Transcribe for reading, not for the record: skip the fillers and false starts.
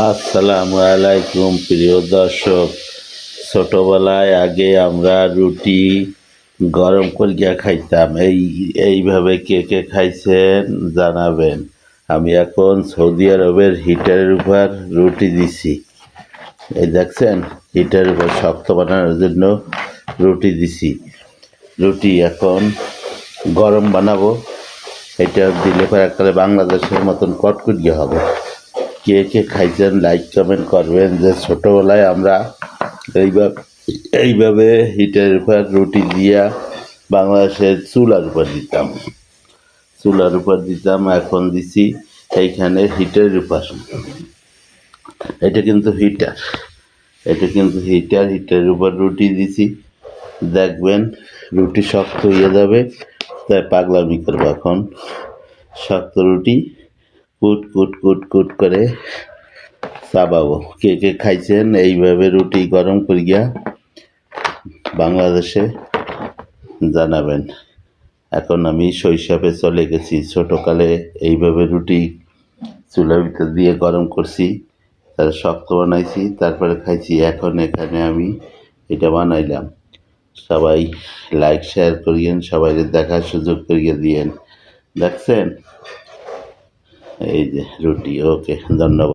আসসালামু আলাইকুম প্রিয় দর্শক। ছোটবেলায় আগে আমরা রুটি গরম করিয়া খাইতাম। এইভাবে কে কে খাইছেন জানাবেন। আমি এখন সৌদি আরবের হিটারের উপর রুটি দিছি। এই দেখছেন, হিটারের উপর শক্ত বানানোর জন্য রুটি দিছি। রুটি এখন গরম বানাবো। এটা দিলে পরে একবারে বাংলাদেশের মতন কটকটিয়ে হবে। কে কে খাইছেন লাইক কমেন্ট করবেন। যে ছোটোবেলায় আমরা এইভাবে হিটের উপর রুটি দিয়া বাংলাদেশের চুলার উপর দিতাম। এখন দিছি এইখানে হিটের উপর। এটা কিন্তু হিটারের উপর রুটি দিছি। দেখবেন রুটি শক্ত হয়ে যাবে, তাই পাগলামি করবো। এখন শক্ত রুটি কুট কুট কুট কুট করে চাবাবো। কে কে খাইছেন এইভাবে রুটি গরম করিয়া বাংলাদেশে জানাবেন। এখন আমি শৈশবে চলে গেছি। ছোটোকালে এইভাবে রুটি চুলার ভিতর দিয়ে গরম করছি, তার শক্ত বানাইছি, তারপরে খাইছি। এখন এখানে আমি এটা বানাইলাম। সবাই লাইক শেয়ার করিয়েন, সবাই দেখার সুযোগ করিয়ে দিয়েন। দেখছেন এই যে রুটি। ওকে, ধন্যবাদ।